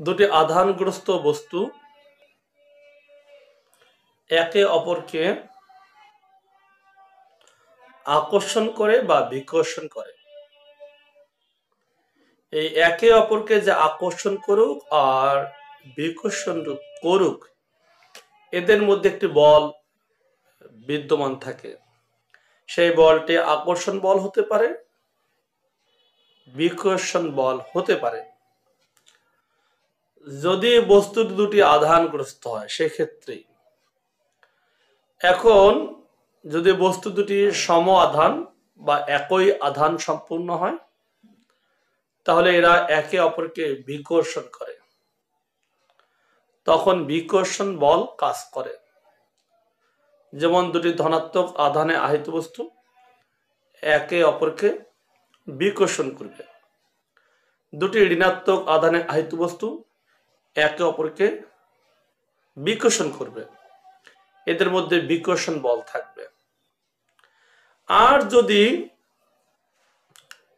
দুটি আধানগ্রস্ত বস্তু একে অপরকে আকর্ষণ করে বা বিকর্ষণ করে। এই একে অপরকে যে আকর্ষণ করুক আর বিকর্ষণ করুক, এদের মধ্যে একটি বল বিদ্যমান থাকে। সেই বলটি আকর্ষণ বল হতে পারে, বিকর্ষণ বল হতে পারে। যদি বস্তু দুটি আধানগ্রস্ত হয় সেক্ষেত্রে, এখন যদি বস্তু দুটি সম আধান বা একই আধান সম্পূর্ণ হয়, তাহলে এরা একে অপরকে বিকর্ষণ করে, তখন বিকর্ষণ বল কাজ করে। যেমন দুটি ধনাত্মক আধানে আহিত বস্তু একে অপরকে বিকর্ষণ করবে, দুটি ঋণাত্মক আধানে আহিত বস্তু একে অপরকে বিকর্ষণ করবে, এদের মধ্যে বিকর্ষণ বল থাকবে। আর যদি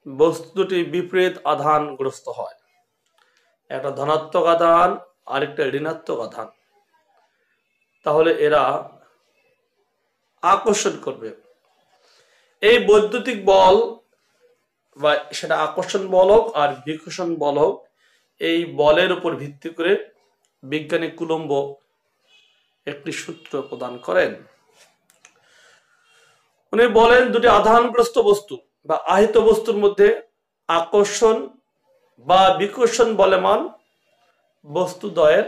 বস্তু দুটি বিপরীত আধানগ্রস্ত হয়, একটা ধনাত্মক আধান আরেকটা ঋণাত্মক আধান, তাহলে এরা আকর্ষণ করবে। এই বৈদ্যুতিক বল বা সেটা আকর্ষণ বল হোক আর বিকর্ষণ বল হোক, এই বলের উপর ভিত্তি করে বিজ্ঞানী কুলম্ব একটি সূত্র প্রদান করেন। উনি বলেন দুটি আধানগ্রস্ত বস্তু বা আহিত বস্তুর মধ্যে আকর্ষণ বা বিকর্ষণ বলমান বস্তুদ্বয়ের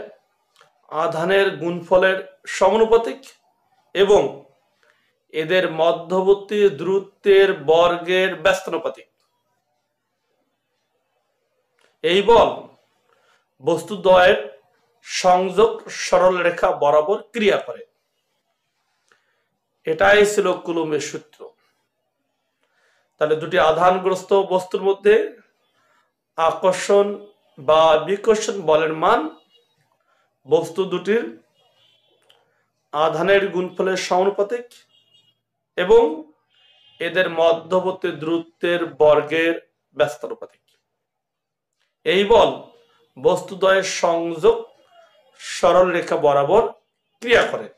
আধানের গুণফলের সমানুপাতিক এবং এদের মধ্যবর্তী দূরত্বের বর্গের ব্যস্তানুপাতিক। এই বল বস্তুদ্বয়ের সংযোগ সরলরেখা বরাবর ক্রিয়া করে। এটাই ছিল কুলম্বের সূত্র। তাহলে দুটি আধানগ্রস্ত বস্তুর মধ্যে আকর্ষণ বা বিকর্ষণ বলের মান বস্তু দুটির আধানের গুণফলের সমানুপাতিক এবং এদের মধ্যবর্তী দূরত্বের বর্গের ব্যস্তানুপাতিক। এই বল বস্তুদ্বয়ের সংযোগ সরল রেখা বরাবর ক্রিয়া করে।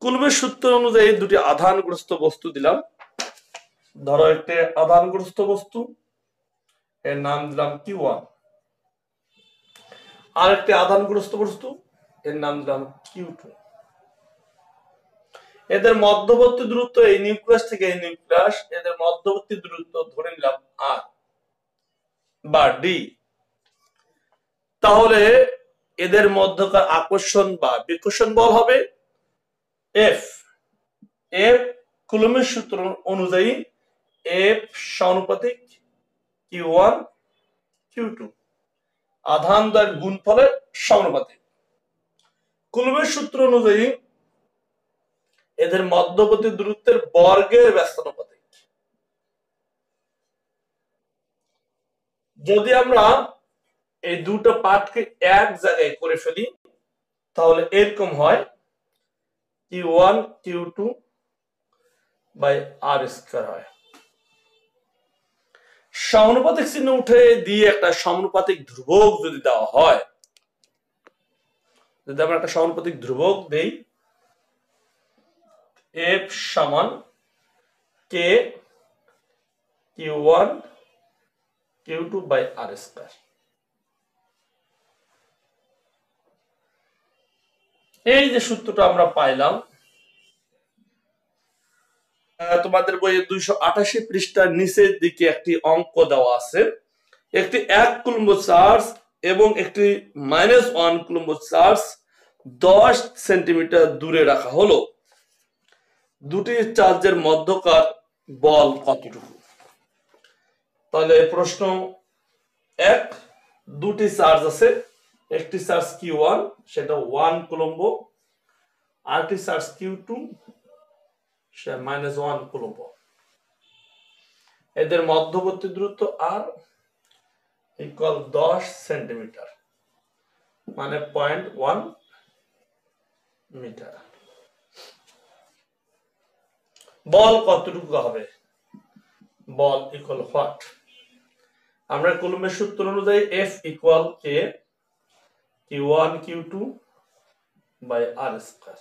কুলম্বের সূত্র অনুযায়ী দুটি আধানগ্রস্ত বস্তু দিলাম। ধরো একটি আধানগ্রস্ত বস্তু, এর নাম দিলাম Q1, আর একটি আধানগ্রস্ত বস্তু, এর নাম দিলাম Q2। এদের মধ্যবর্তী দূরত্ব এই নিউক্লিয়াস থেকে এই নিউক্লিয়াস, এদের মধ্যবর্তী দূরত্ব ধরে নিলাম R বা D। তাহলে এদের মধ্যকার আকর্ষণ বা বিকর্ষণ বল হবে F। কুলম্বের সূত্র অনুযায়ী F সমানুপাতিক Q1 Q2, আধান দ্বয়ের গুণফলের সমানুপাতিক। কুলম্বের সূত্র অনুযায়ী এদের মধ্যবর্তী দূরত্বের বর্গের ব্যস্তানুপাতিক। যদি আমরা এই দুটো পার্টকে এক জায়গায় করে ফেলি, তাহলে এরকম হয় Q1 Q2 by R square হয়। সমানুপাতিক চিহ্ন উঠে দিয়ে একটা সমানুপাতিক ধ্রুবক যদি দেওয়া হয়, যদি আমরা একটা সমানুপাতিক ধ্রুবক দেই F সমান K Q1 Q2 by R square. এই যে সূত্রটা আমরা পাইলাম, তোমাদের বইয়ে 288 পৃষ্ঠার নিচের দিকে একটি অঙ্ক দেওয়া আছে। একটি 1 কুলম্ব চার্জ এবং একটি -1 কুলম্ব চার্জ 10 সেন্টিমিটার দূরে রাখা হলো। দুটি চার্জের মধ্যকার বল কতটুকু? তাহলে প্রশ্ন 1, দুটি চার্জ আছে, একটি চার্জ Q1 সেটা 1 কুলম্ব, আরেকটি চার্জ Q2 সে -1 কুলম্ব। এদের মধ্যবর্তী দূরত্ব R ইকুয়াল 10 সেন্টিমিটার, মানে 0.1 মিটার। বল কতটুকু হবে? বল ইকুয়াল হোয়াট? আমরা কুলম্বের সূত্র অনুযায়ী F equal K Q1 Q2 by R square.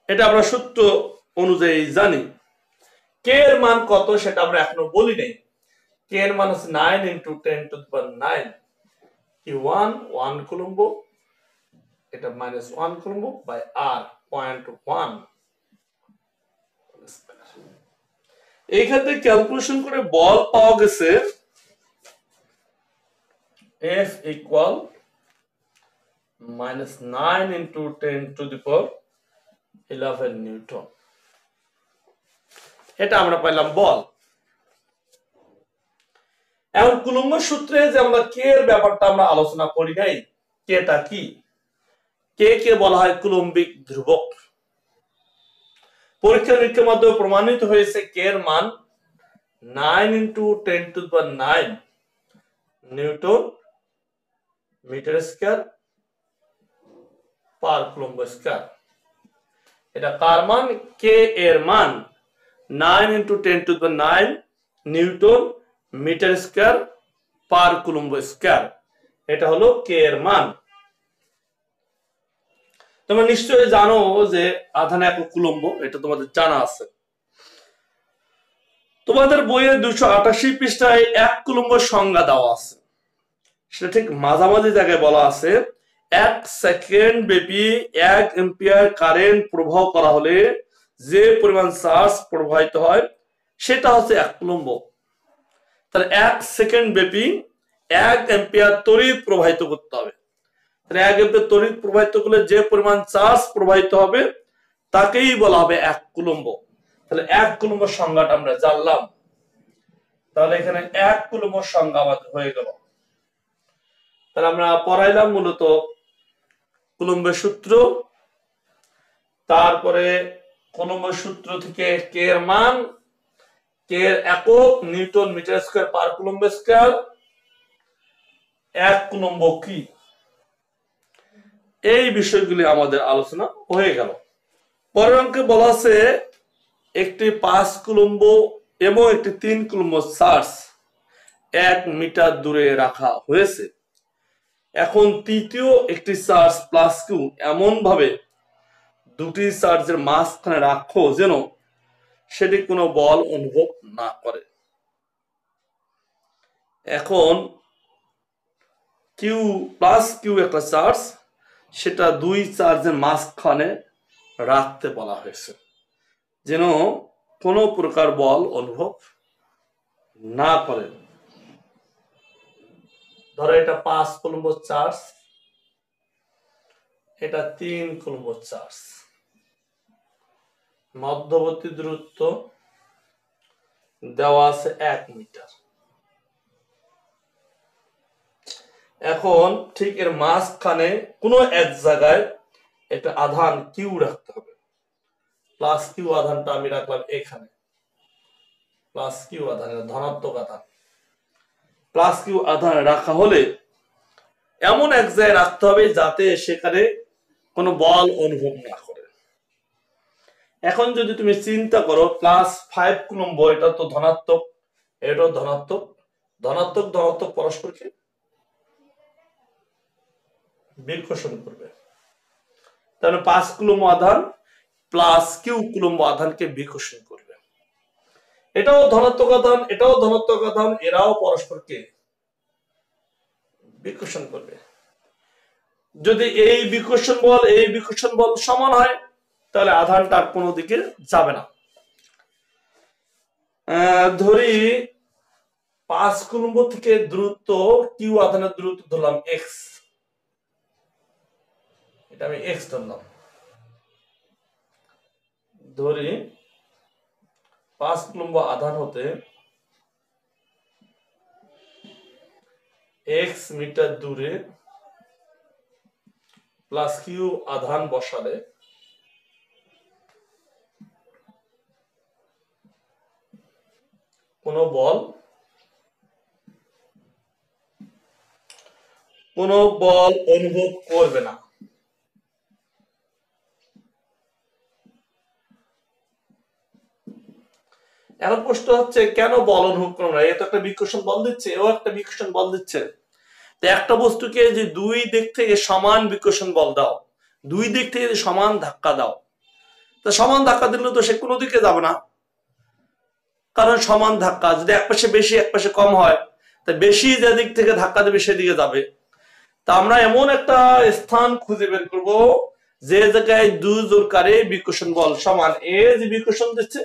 এটা আমরা সূত্র অনুযায়ী জানি। কে এর মান কত সেটা আমরা এখনো বলি নাই। কে এর মান হচ্ছে 9 × 10⁹ Q1 1 কুলম্ব, এটা -1 কুলম্ব বাই R 0.1। এই ক্ষেত্রে ক্যালকুলেশন করে বল পাওয়া গেছে F ইকুয়াল -9 × 10⁻11 নিউটন। এটা আমরা পাইলাম বল। এখন কুলম্বের সূত্রে যে আমরা কে এর ব্যাপারটা আমরা আলোচনা করি নাই, কেটা কি? কে কে বলা হয় কুলম্বিক ধ্রুবক। পরীক্ষা নিরীক্ষার মাধ্যমে প্রমাণিত হয়েছে কে এর মান 9 × 10⁹ newton metre square per coulomb square. এটা কার মান? কে এর মান 9 × 10⁹ newton metre square per coulomb square. এটা হলো কে এর মান। তোমরা নিশ্চয়ই জানো যে আধান একক কুলম্ব, এটা তোমাদের জানা আছে। তোমাদের বইয়ে 288 পৃষ্ঠায় 1 কুলম্ব সংজ্ঞা দেওয়া আছে। সেটা ঠিক মাঝামাঝি জায়গায় বলা আছে 1 সেকেন্ড ব্যাপী 1 এম্পিয়ার কারেন্ট প্রবাহ করা হলে যে পরিমাণ চার্জ প্রবাহিত হয় সেটা হচ্ছে 1 কুলম্ব। তাহলে 1 সেকেন্ড ব্যাপী 1 এম্পিয়ার তড়িৎ প্রবাহিত করতে হবে। তাহলে 1 এম্পিয়ার তড়িৎ প্রবাহিত করলে যে পরিমাণ চার্জ প্রবাহিত হবে তাকেই বলা হবে 1 কুলম্ব। তাহলে 1 কুলম্বের সংজ্ঞাটা আমরা জানলাম। তাহলে এখানে 1 কুলম্বের সংজ্ঞা আমাদের হয়ে গেল। তাহলে আমরা পড়াইলাম মূলত কুলম্বের সূত্র, তারপরে কুলম্বের সূত্র থেকে কে এর মান, কে এর একক newton metre square per coulomb square, 1 coulomb কি, এই বিষয়গুলি আমাদের আলোচনা হয়ে গেল। পরের অঙ্কে বলা আছে একটি 5 কুলম্ব এবং একটি 3 কুলম্ব চার্জ 1 মিটার দূরে রাখা হয়েছে। এখন তৃতীয় একটি চার্জ প্লাস কিউ এমন ভাবে দুটি চার্জের মাঝখানে রাখো যেন সেটি কোনো বল অনুভব না করে। এখন কিউ প্লাস কিউ একটা চার্জ, সেটা দুই চার্জের মাঝখানে রাখতে বলা হয়েছে যেন কোনো প্রকার বল অনুভব না করে। ধরো এটা 5 কুলম্ব চার্জ, এটা 3 কুলম্ব চার্জ, মধ্যবর্তী দূরত্ব দেওয়া আছে 1 মিটার। এখন ঠিক এর মাঝখানে কোনো এক জায়গায় একটা আধান কিউ রাখতে হবে। প্লাস কিউ আধানটা আমি রাখলাম এখানে, প্লাস কিউ আধান ধনাত্মক আধান। প্লাস কিউ আধান রাখা হলে এমন এক জায়গায় রাখতে হবে যাতে সেখানে কোনো বল অনুভব না করে। এখন যদি তুমি চিন্তা করো প্লাস 5 কুলম্ব, এটা তো ধনাত্মক, এটাও ধনাত্মক, ধনাত্মক ধনাত্মক পরস্পরকে বিকর্ষণ করবে। তাহলে 5 কুলম্ব আধান প্লাস কিউ কুলম্ব আধানকে বিকর্ষণ করবে। এটাও ধনাত্মক আধান, এটাও ধনাত্মক আধান, এরাও পরস্পরকে বিকর্ষণ করবে। যদি এই বিকর্ষণ বল এই বিকর্ষণ বল সমান হয় তাহলে আধানটা আর কোনো দিকে যাবে না। ধরি 5 কুলম্ব থেকে দূরত্ব কিউ আধানের দূরত্ব ধরলাম এক্স, এটা আমি এক্স ধরলাম। ধরি 5 কুলম্ব আধান হতে এক্স মিটার দূরে প্লাস কিউ আধান বসালে কোনো বল অনুভব করবে না। এখন প্রশ্ন হচ্ছে কেন বল অনুভব করো না? এ তো একটা বিকর্ষণ বল দিচ্ছে, এও একটা বিকর্ষণ বল দিচ্ছে। তো একটা বস্তুকে যে দুই দিক থেকে সমান বিকর্ষণ বল দাও, দুই দিক থেকে সমান ধাক্কা দাও, তো সমান ধাক্কা দিলে তো সে কোনো দিকে যাবে না, কারণ সমান ধাক্কা যদি এক পাশে বেশি এক পাশে কম হয়, তা বেশি যে দিক থেকে ধাক্কা দেবে সেদিকে যাবে। তা আমরা এমন একটা স্থান খুঁজে বের করব যে জায়গায় দুই জোরকারে বিকর্ষণ বল সমান, এ যে বিকর্ষণ দিচ্ছে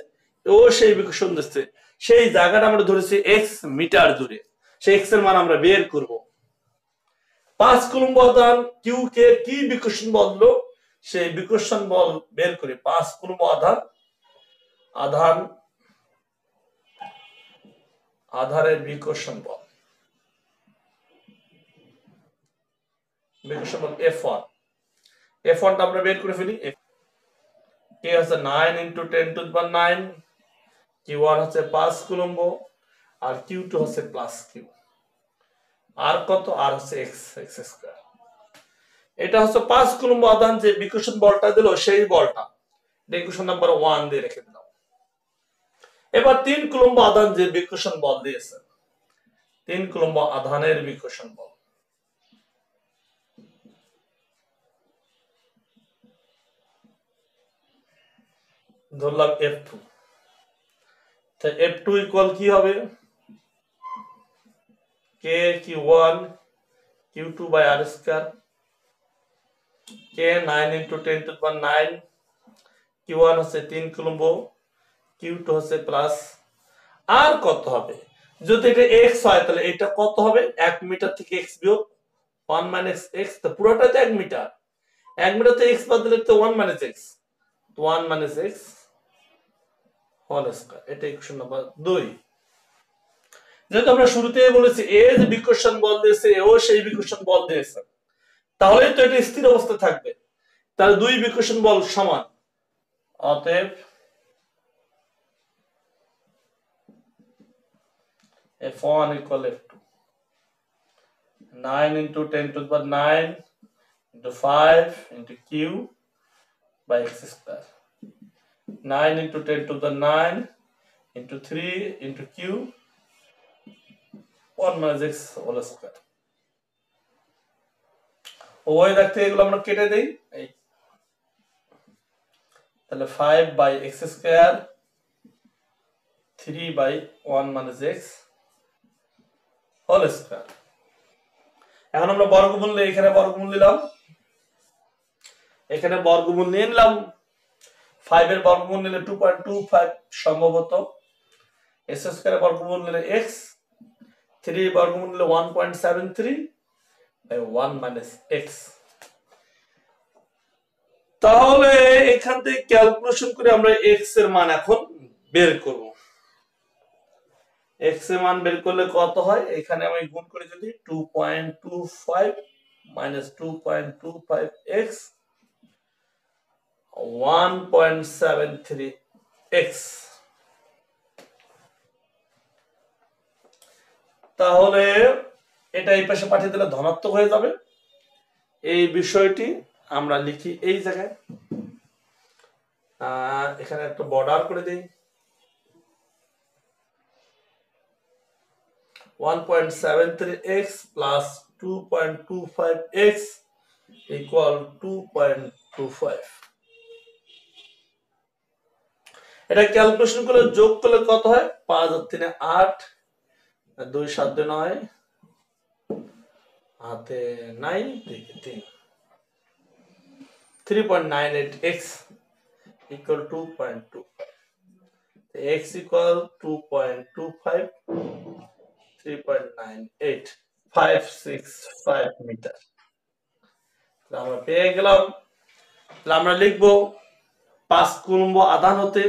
ও সেই বিকর্ষণ দিচ্ছে, সেই জায়গাটা আমরা ধরেছি এক্স মিটার দূরে, সেই এক্স এর মান আমরা বের করব। 5 কুলম্ব আধান কিউ কে কি বিকর্ষণ বল দিল, সেই বিকর্ষণ বল বের করে 5 কুলম্ব আধান আধারের বিকর্ষণ বল F1, F1 টা আমরা বের করে ফেলি। কে হচ্ছে 9 × 10⁹, Q1 হচ্ছে 5 কুলম্ব, আর Q2 হচ্ছে প্লাস কিউ, আর কত, আর হচ্ছে x স্কয়ার। এটা হচ্ছে 5 কুলম্ব আধান যে বিকর্ষণ বলটা দিল সেই বলটা, ইকুয়েশন নাম্বার 1 দিয়ে রেখে দিলাম। এবার 3 কুলম্ব আধান যে বিকর্ষণ বল দিয়েছে, 3 কুলম্ব আধানের বিকর্ষণ বল, ধরলাম F2। তাই F2 ইকুয়াল কি হবে, K Q1 Q2 by R square, K 9 × 10⁹, Q1 হচ্ছে 3 কুলম্ব, Q2 হচ্ছে প্লাস, আর কত হবে, যদি এটা x হয় তাহলে এটা কত হবে, 1 মিটার থেকে x বিয়োগ 1 - x, তো পুরোটা তো 1 মিটার, 1 মিটার থেকে x বাদ দিলে তো 1 - x, 1 - x হোল স্কয়ার। এটা ইকুয়েশন নাম্বার 2। যেহেতু আমরা শুরুতেই বলেছি এ যে বিকর্ষণ বল দিয়েছে ও সেই বিকর্ষণ বল দিয়েছে, তাহলে তো এটা স্থির অবস্থা থাকবে, তাহলে দুই বিকর্ষণ বল সমান, অতএব F1 equal F2, 9 × 10⁹ × 5 × Q by x square, 9 × 10⁹ × 3 × Q 1 - x whole square। ওই দেখতে এগুলো আমরা কেটে দেই, তাহলে 5/x square 3/1 - x whole square. এখন আমরা বর্গমূল নিয়ে এখানে বর্গমূল নিলাম, এখানে বর্গমূল নিয়ে নিলাম, 5 এর বর্গমূল নিলে 2.25 সম্ভবত, x স্কয়ারের বর্গমূল নিলে x, 3 বর্গমূল নিলে 1.73 বাই 1 - x। তাহলে এখান থেকে ক্যালকুলেশন করে আমরা x এর মান এখন বের করব। x এর মান বের করলে কত হয়, এখানে আমি গুণ করে যদি 2.25 - 2.25x 1.73x, তাহলে এটা এই পাশে পাঠিয়ে দিলে ধনাত্মক হয়ে যাবে। এই বিষয়টি আমরা লিখি এই জায়গায়, এখানে একটা বর্ডার করে দেই, 1.73x plus 2.25x equal 2.25। এটা ক্যালকুলেশন করলে যোগ করলে কত হয়, 5 আর 3 8, 2 7 9, হাতে 9 3 3.98x equal 2.25, x equal 2.25 3.98 565 metre আমরা পেয়ে গেলাম। আমরা লিখবো 5 কুলম্ব আধান হতে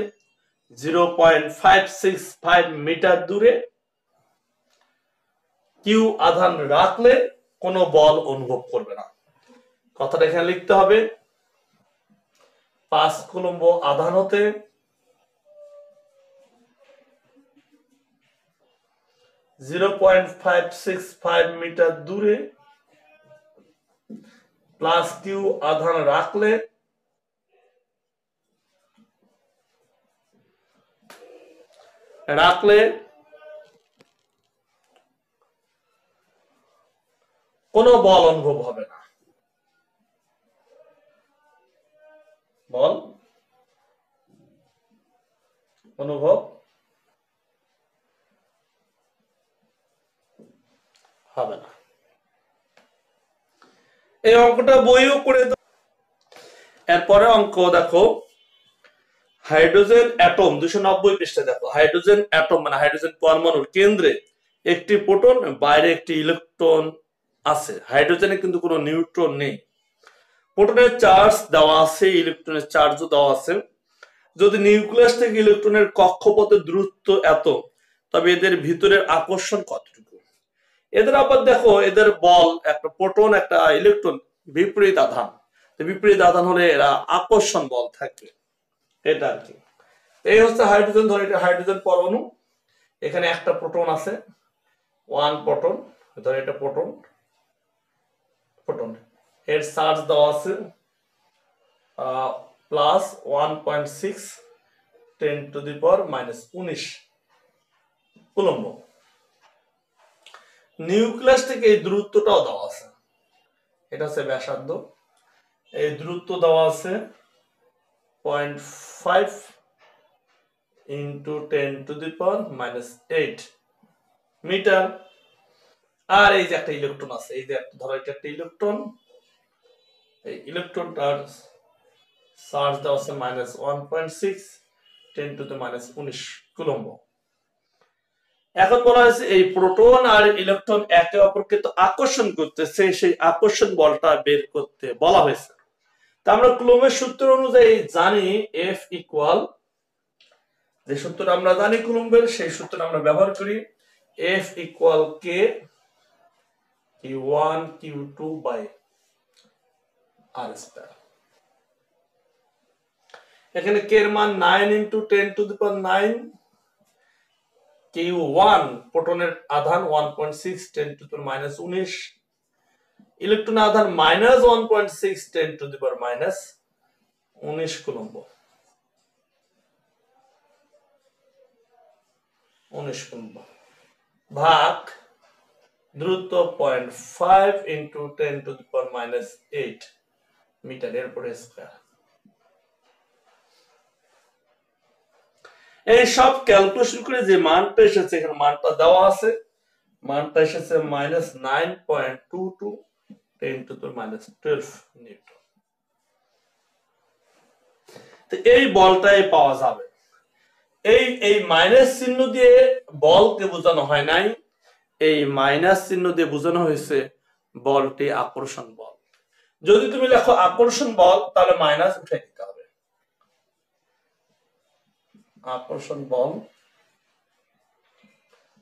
0.565 মিটার দূরে কিউ আধান রাখলে কোনো বল অনুভব করবে না। কথাটা এখানে লিখতে হবে, 5 কুলম্ব আধান হতে 0.565 মিটার দূরে প্লাস কিউ আধান রাখলে রাখলে কোনো বল অনুভব হবে না, বল অনুভব হবে না। এই অঙ্কটা বইও করে দাও। এরপরে অঙ্ক দেখো, হাইড্রোজেন অ্যাটম 290 পৃষ্ঠায় দেখো, হাইড্রোজেন অ্যাটম মানে হাইড্রোজেন পরমাণুর কেন্দ্রে একটি প্রোটন, বাইরে একটি ইলেকট্রন আছে। হাইড্রোজেনে কিন্তু কোনো নিউট্রন নেই। প্রোটনের চার্জ দেওয়া আছে, ইলেকট্রনের চার্জও দেওয়া আছে। যদি নিউক্লিয়াস থেকে ইলেকট্রনের কক্ষপথের দূরত্ব এত, তবে এদের ভিতরের আকর্ষণ কতটুকু? এদের আবার দেখো, এদের বল, একটা প্রোটন একটা ইলেকট্রন বিপরীত আধান, বিপরীত আধান হলে এরা আকর্ষণ বল থাকবে, এটা আর কি। এই হচ্ছে হাইড্রোজেন, ধর এটা হাইড্রোজেন পরমাণু, এখানে একটা প্রোটন আছে, ওয়ান প্রোটন, ধর এটা প্রোটন, প্রোটন এর চার্জ দেওয়া আছে প্লাস 1.6 10⁻⁻⁹ কুলম্ব। নিউক্লিয়াস থেকে এই দূরত্বটাও দেওয়া আছে, এটা হচ্ছে ব্যাসার্ধ, এই দূরত্ব দেওয়া আছে 0.5 × 10⁻⁸ মিটার। আর এই যে একটা ইলেকট্রন আছে, এই যে ধরো এটা একটা ইলেকট্রন, এই ইলেকট্রনটার চার্জ দেওয়া আছে -1.6 10⁻⁻⁹ কুলম্ব। এখন বলা হয়েছে এই প্রোটন আর ইলেকট্রন একে অপরকে তো আকর্ষণ করতেছে, সেই আকর্ষণ বলটা বের করতে বলা হয়েছে। তা আমরা কুলম্বের সূত্র অনুযায়ী জানি F ইকুয়াল, যে সূত্র আমরা জানি কুলম্বের, সেই সূত্র আমরা ব্যবহার করি, F equal K Q1 Q2 by R square. এখানে K এর মান 9 × 10⁹ Q1 প্রোটনের আধান 1.6 10⁻⁻⁹, ইলেকট্রনের আধান -1.6 10⁻⁻⁹ কুলম্ব, 19 কুলম্ব ভাগ দূরত্ব 0.5 × 10⁻⁸ মিটার, এর পরে স্কয়ার। এই সব ক্যালকুলেশন করে যে মানটা এসেছে, এখানে মানটা দেওয়া আছে, মানটা এসেছে -9.22 10⁻⁻12 নিউটন। তো এই বলটাই পাওয়া যাবে। এই মাইনাস চিহ্ন দিয়ে বলকে বোঝানো হয় নাই, এই মাইনাস চিহ্ন দিয়ে বোঝানো হয়েছে বলটি আকর্ষণ বল। যদি তুমি লেখো আকর্ষণ বল, তাহলে মাইনাস উঠে দিতে হবে, আকর্ষণ বল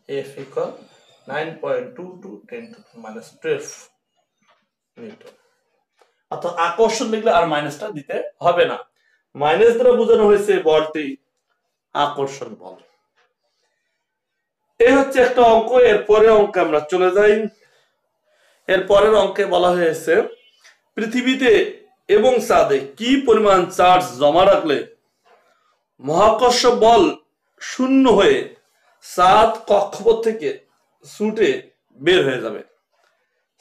F equal 9.22 10⁻⁻12 নিউটন। অর্থাৎ আকর্ষণ লিখলে আর মাইনাসটা দিতে হবে না, মাইনাস দ্বারা বোঝানো হয়েছে বলটি আকর্ষণ বল। এই হচ্ছে একটা অঙ্ক। এর পরের অঙ্কে আমরা চলে যাই। এর পরের অঙ্কে বলা হয়েছে পৃথিবীতে এবং চাঁদে কি পরিমাণ চার্জ জমা রাখলে মহাকর্ষ বল শূন্য হয়ে চাঁদ কক্ষপথ থেকে ছুটে বের হয়ে যাবে।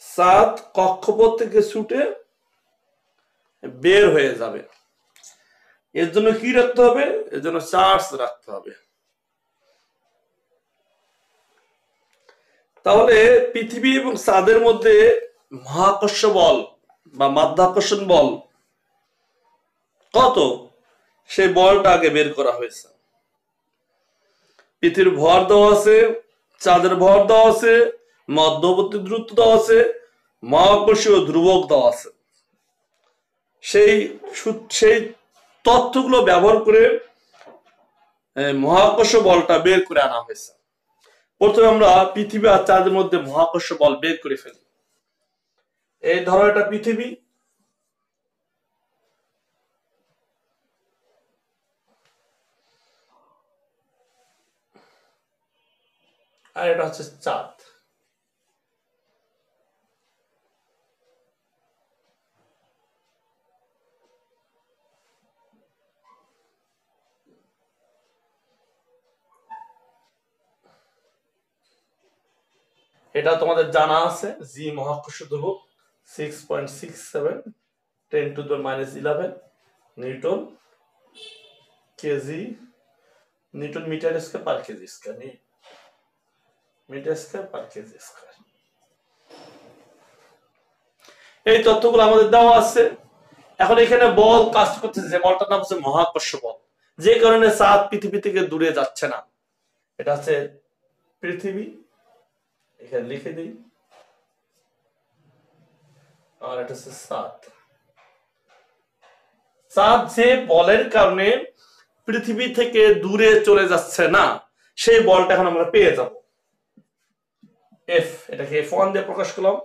চাঁদ কক্ষপথ থেকে ছুটে বের হয়ে যাবে, এর জন্য কি রাখতে হবে? এর জন্য চার্জ রাখতে হবে। তাহলে পৃথিবী এবং চাঁদের মধ্যে মহাকর্ষ বল বা মাধ্যাকর্ষণ বল কত, সেই বলটা আগে বের করা হয়েছে। পৃথিবীর ভর দেওয়া আছে, চাঁদের ভর দেওয়া আছে, মধ্যবর্তী দূরত্ব দেওয়া আছে, মহাকর্ষীয় ধ্রুবক দেওয়া আছে। সেই তথ্যগুলো ব্যবহার করে মহাকর্ষ বলটা বের করে আনা হয়েছে। প্রথমে আমরা পৃথিবী আর চাঁদের মধ্যে মহাকর্ষ বল বের করে ফেলি। এই ধরো এটা পৃথিবী, আর এটা হচ্ছে চাঁদ। এটা তোমাদের জানা আছে, জি মহাকর্ষ ধ্রুবক 6.67 10⁻11 newton kg, newton metre square per kg square, metre square per kg square. এই তথ্যগুলো আমাদের দেওয়া আছে। এখন এখানে বল কাজ করতেছে, যে বলটার নাম হচ্ছে মহাকর্ষ বল, যে কারণে চাঁদ পৃথিবী থেকে দূরে যাচ্ছে না। এটা হচ্ছে পৃথিবী, এখানে লিখে দিই, আর এটা হচ্ছে চাঁদ। চাঁদ যে বলের কারণে পৃথিবী থেকে দূরে চলে যাচ্ছে না, সেই বলটা এখন আমরা পেয়ে যাব। এফ, এটাকে F1 দিয়ে প্রকাশ করলাম।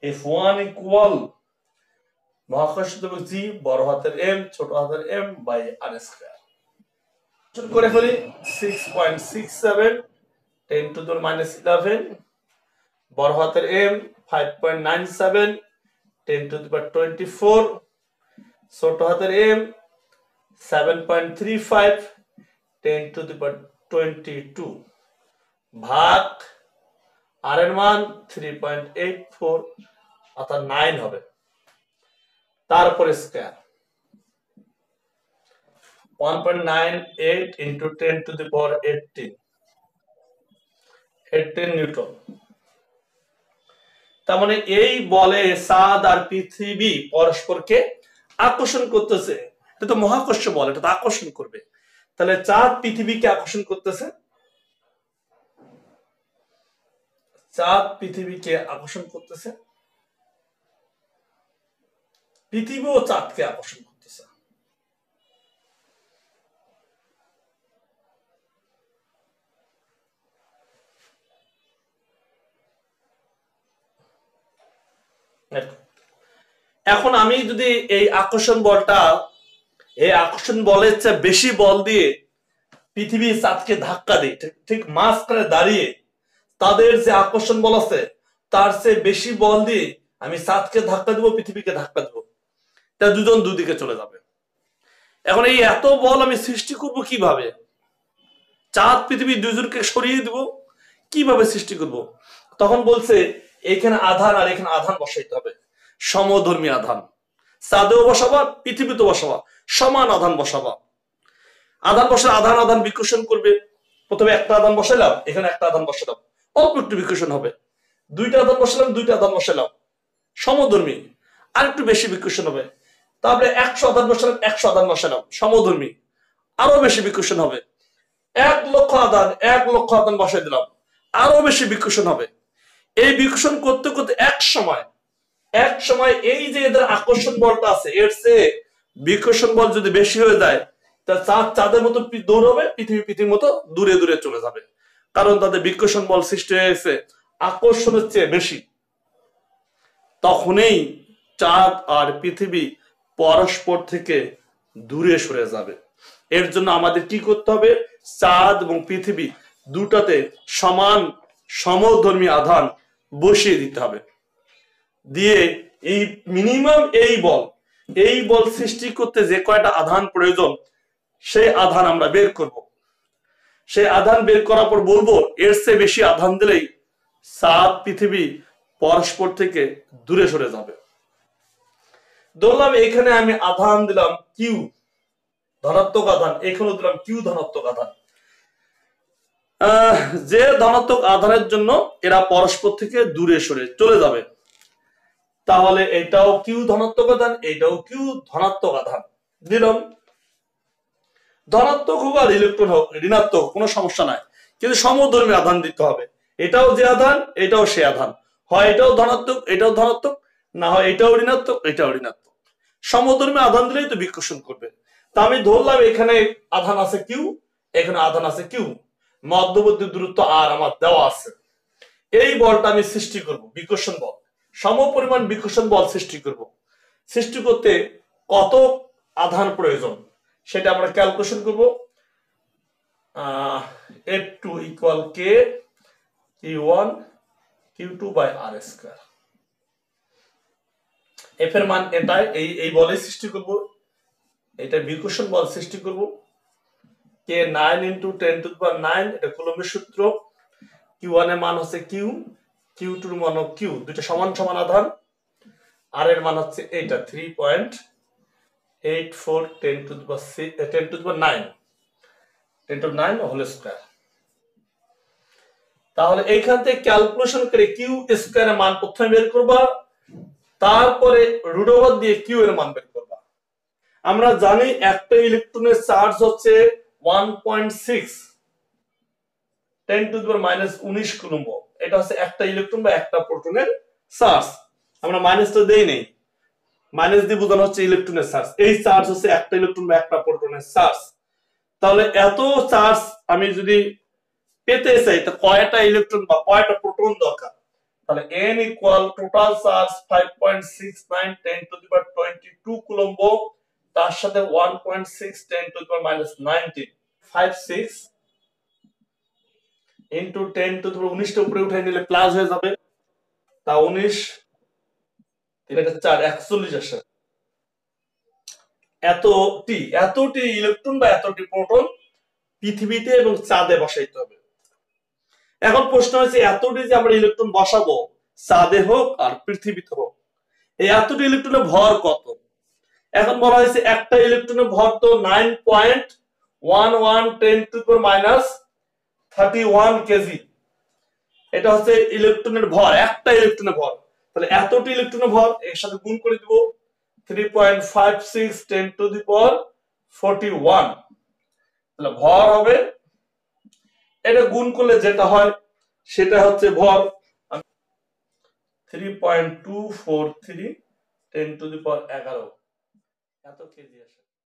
F1 ইকুয়াল মহাকর্ষ ধ্রুবক জি বড় হাতের এম ছোট হাতের এম বাই আর স্কয়ার। শুরু করে ফেলি। 6.67 10⁻11 বড় হাতের এম, 5.97 10⁻24 ছোট হাতের এম, 7.35 10⁻22 ভাগ আর এর মান 3.84 অর্থাৎ 9 হবে। তারপরে স্কয়ার 1.98 into 10⁻18 নিউটন। তার মানে এই বলে চাঁদ আর পৃথিবী পরস্পরকে আকর্ষণ করতেছে। এটা তো মহাকর্ষ বল, এটা তো আকর্ষণ করবে। তাহলে চাঁদ পৃথিবীকে আকর্ষণ করতেছে, চাঁদ পৃথিবীকে আকর্ষণ করতেছে, পৃথিবীও চাঁদকে আকর্ষণ করতেছে। এখন আমি যদি এই আকর্ষণ বলের চেয়ে বেশি বল দিয়ে পৃথিবী চাঁদকে ধাক্কা দিই, ঠিক মাঝখানে দাঁড়িয়ে তাদের যে আকর্ষণ বল আছে তার চেয়ে বেশি বল দিয়ে আমি চাঁদকে ধাক্কা দেবো, পৃথিবীকে ধাক্কা দেবো, তা দুজন দুদিকে চলে যাবে। এখন এই এত বল আমি সৃষ্টি করব কিভাবে? চাঁদ পৃথিবী দুজনকে সরিয়ে দিব, কিভাবে সৃষ্টি করব? তখন বলছে এখানে আধান আর এখানে আধান বসাইতে হবে, সমধর্মী আধান। চাঁদেও বসাবা, পৃথিবীতেও বসাবা, সমান আধান বসাবা। আধান বসালে আধান আধান বিকর্ষণ করবে। প্রথমে একটা আধান বসাইলাম, এখানে একটা আধান বসালাম, অল্প একটু বিকর্ষণ হবে। দুইটা আধান বসালাম, দুইটা আধান বসালাম, সমধর্মী, আর একটু বেশি বিকর্ষণ হবে। তারপরে 100 আধান বসালাম, 100 আধান বসালাম, সমধর্মী, আরো বেশি বিকর্ষণ হবে। 1,00,000 আধান বসাই দিলাম, আরো বেশি বিকর্ষণ হবে। এই বিকর্ষণ করতে করতে এক সময় এই যে এদের আকর্ষণ বলটা আছে, এর চেয়ে বিকর্ষণ বল যদি বেশি হয়ে যায়, তা চাঁদ চাঁদের মতো দৌড়াবে, পৃথিবী পৃথিবীর মতো দূরে দূরে চলে যাবে। কারণ তাদের বিকর্ষণ বল সৃষ্টি হয়েছে আকর্ষণের চেয়ে বেশি। তখনই চাঁদ আর পৃথিবী পরস্পর থেকে দূরে সরে যাবে। এর জন্য আমাদের কি করতে হবে? চাঁদ এবং পৃথিবী দুটাতে সমান সমধর্মী আধান বসিয়ে দিতে হবে। দিয়ে এই মিনিমাম এই বল সৃষ্টি করতে যে কয়টা আধান প্রয়োজন, সেই আধান আমরা বের করব। সেই আধান বের করার পর বলবো এর চেয়ে বেশি আধান দিলেই চাঁদ পৃথিবী পরস্পর থেকে দূরে সরে যাবে। ধরলাম এখানে আমি আধান দিলাম কিউ ধনাত্মক আধান, এখানেও দিলাম কিউ ধনাত্মক আধান। যে ধনাত্মক আধানের জন্য এরা পরস্পর থেকে দূরে সরে চলে যাবে। তাহলে এটাও কিউ ধনাত্মক আধান, এটাও কিউ ধনাত্মক আধান দিলাম। ধনাত্মক হোক আর ইলেকট্রন হোক, ঋণাত্মক, কোনো সমস্যা নাই, কিন্তু সমধর্মী আধান দিতে হবে। এটাও যে আধান, এটাও সে আধান, হয় এটাও ধনাত্মক এটাও ধনাত্মক, না হয় এটাও ঋণাত্মক এটাও ঋণাত্মক। সমধর্মী আধান দিলেই তো বিকর্ষণ করবে। তা আমি ধরলাম এখানে আধান আছে কিউ, এখানে আধান আছে কিউ, মধ্যবর্তী দূরত্ব আর আমার দেওয়া আছে। এই বলটা আমি সৃষ্টি করব, বিকর্ষণ বল, সমপরিমাণ বিকর্ষণ বল সৃষ্টি করব। সৃষ্টি করতে কত আধান প্রয়োজন সেটা আমরা ক্যালকুলেশন করব। F2 equal K Q1 Q2 by R square. F এর মান এটাই, এই বলে সৃষ্টি করব, এটা বিকর্ষণ বল সৃষ্টি করব। কে 9 × 10⁹, এটা কুলম্বের সূত্র। Q1 এর মান হচ্ছে কিউ, Q2 এর মান Q, দুটো সমান সমান আধান, আর এর মান হচ্ছে এইটা 3.84 10 to the power 9 10 to the 9 whole square. তাহলে এইখান থেকে ক্যালকুলেশন করে কিউ স্কয়ারের মান প্রথমে বের করবা, তারপরে রুট ওভার দিয়ে কিউ এর মান বের করবা। আমরা জানি একটা ইলেকট্রনের চার্জ হচ্ছে 1.6 10 to the power -19 কুলম্ব। এটা হচ্ছে একটা ইলেকট্রন বা একটা প্রোটনের চার্জ। আমরা মাইনাসটা দেই নেই, মাইনাস দিয়ে বোঝানো হচ্ছে ইলেকট্রনের চার্জ। এই চার্জ হচ্ছে একটা ইলেকট্রন বা একটা প্রোটনের চার্জ। তাহলে এত চার্জ আমি যদি পেতে চাই তা কয়টা ইলেকট্রন বা কয়টা প্রোটন দরকার? তাহলে n equal total charge 5.69 10 to the power 22 coulomb, তার সাথে 1.6 10 to the power -19 56 into 10 to the power 19 টা উপরে উঠাই নিলে প্লাস হয়ে যাবে, তা 19 এটা 4 41 আসে। এতটি ইলেকট্রন বা এতটি প্রোটন পৃথিবীতে এবং চাঁদে বসাইতে হবে। এখন প্রশ্ন হচ্ছে এতটি যে আমরা ইলেকট্রন বসাবো চাঁদে হোক আর পৃথিবীতে হোক, এই এতটি ইলেকট্রনের ভর কত? এখন বলা হয়েছে একটা ইলেকট্রনের ভর তো 9.11 10 to the power -31 কেজি। এটা হচ্ছে ইলেকট্রনের ভর, একটা ইলেকট্রনের ভর। তাহলে এতটি ইলেকট্রনের ভর এর সাথে গুণ করে দিব 3.56 10 to the power 41। তাহলে ভর হবে, এটা গুণ করলে যেটা হয় সেটা হচ্ছে ভর 3.243 10 to the power 11 এত কেজি আসে।